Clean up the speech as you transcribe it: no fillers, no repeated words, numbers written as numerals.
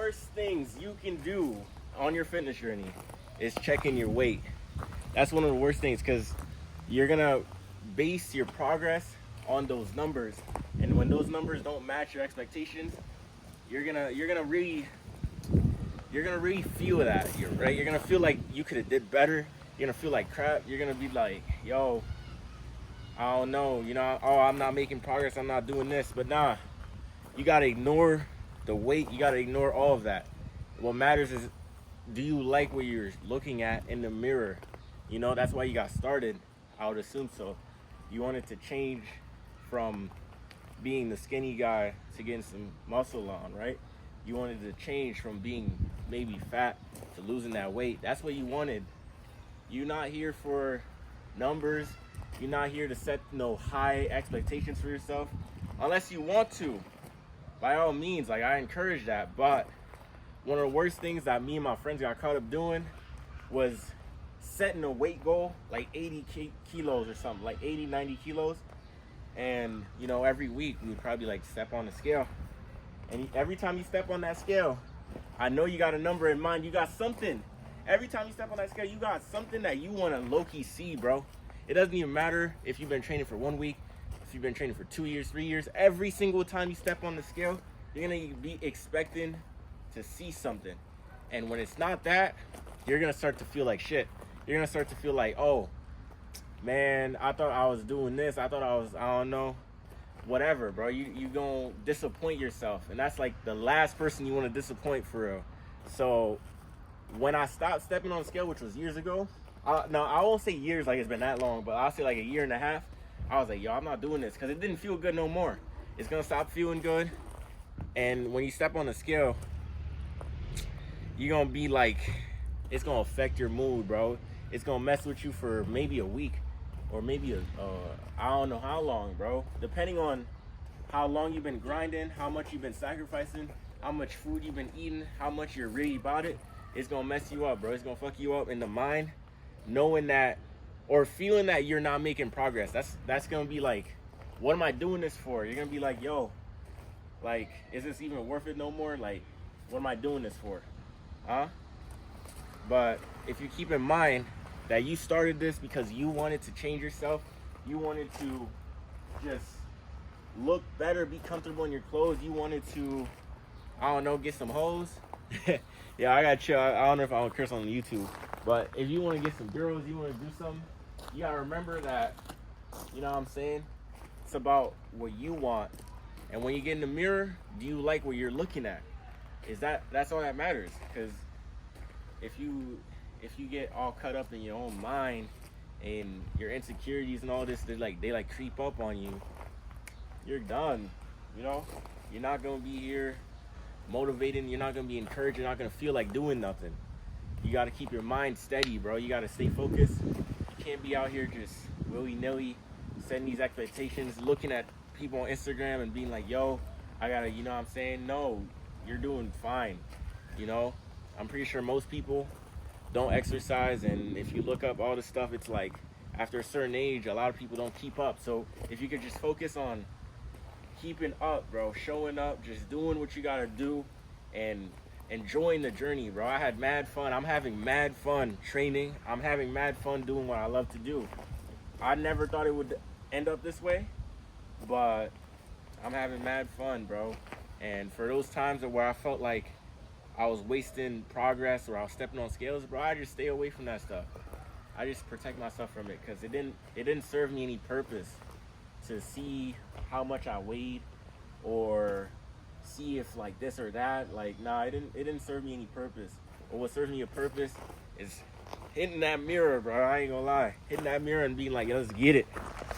worst things you can do on your fitness journey is checking your weight. That's one of the worst things, because you're gonna base your progress on those numbers, and when those numbers don't match your expectations, you're gonna really feel that. You're gonna feel like you could have did better. You're gonna feel like crap. You're gonna be like, yo, I don't know, oh, I'm not making progress, I'm not doing this. But nah, you gotta ignore the weight, you gotta ignore all of that. What matters is, do you like what you're looking at in the mirror? That's why you got started, I would assume so. You wanted to change from being the skinny guy to getting some muscle on, right? You wanted to change from being maybe fat to losing that weight. That's what you wanted. You're not here for numbers. You're not here to set no high expectations for yourself, unless you want to. By all means, I encourage that. But one of the worst things that me and my friends got caught up doing was setting a weight goal, like 80 kilos or something, like 80, 90 kilos. And, every week we would probably step on the scale. And every time you step on that scale, I know you got a number in mind. You got something. Every time you step on that scale, you got something that you want to low-key see, bro. It doesn't even matter if you've been training for 1 week, if you've been training for 2 years, 3 years. Every single time you step on the scale, you're going to be expecting to see something. And when it's not that, you're going to start to feel like shit. You're going to start to feel like, oh, man, I thought I was doing this. I don't know, whatever, bro. You going to disappoint yourself. And that's the last person you want to disappoint, for real. So when I stopped stepping on the scale, which was years ago, no, I won't say years like it's been that long, but I'll say a year and a half, I was like, yo, I'm not doing this, because it didn't feel good no more. It's going to stop feeling good. And when you step on the scale, you're going to be it's going to affect your mood, bro. It's going to mess with you for maybe a week, or maybe I don't know how long, bro. Depending on how long you've been grinding, how much you've been sacrificing, how much food you've been eating, how much you're really about it, it's going to mess you up, bro. It's going to fuck you up in the mind, knowing that, or feeling that you're not making progress. That's going to be what am I doing this for? You're going to be like, yo, is this even worth it no more? What am I doing this for? Huh? But if you keep in mind that you started this because you wanted to change yourself, you wanted to just look better, be comfortable in your clothes, you wanted to, I don't know, get some hoes. Yeah, I got chill. I don't know if I want to curse on YouTube, but if you want to get some girls, you want to do something, you got to remember that, you know what I'm saying? It's about what you want. And when you get in the mirror, do you like what you're looking at? That's all that matters. Because if you get all cut up in your own mind and your insecurities and all this, they creep up on you, you're done. You're not gonna be here motivating, you're not gonna be encouraged, you're not gonna feel like doing nothing. You gotta keep your mind steady, bro. You gotta stay focused. You can't be out here just willy-nilly setting these expectations, looking at people on Instagram and being like, yo, I gotta, you know what I'm saying? No, you're doing fine. I'm pretty sure most people don't exercise, and if you look up all this stuff, it's after a certain age, a lot of people don't keep up. So if you could just focus on keeping up, bro, showing up, just doing what you gotta do, and enjoying the journey, bro. I had mad fun. I'm having mad fun training. I'm having mad fun doing what I love to do. I never thought it would end up this way, but I'm having mad fun, bro. And for those times where I felt like I was wasting progress or I was stepping on scales, bro, I just stay away from that stuff. I just protect myself from it, because it didn't serve me any purpose to see how much I weighed, or see if this or that. Nah, it didn't serve me any purpose. But what serves me a purpose is hitting that mirror, bro. I ain't gonna lie. Hitting that mirror and being like, yo, let's get it.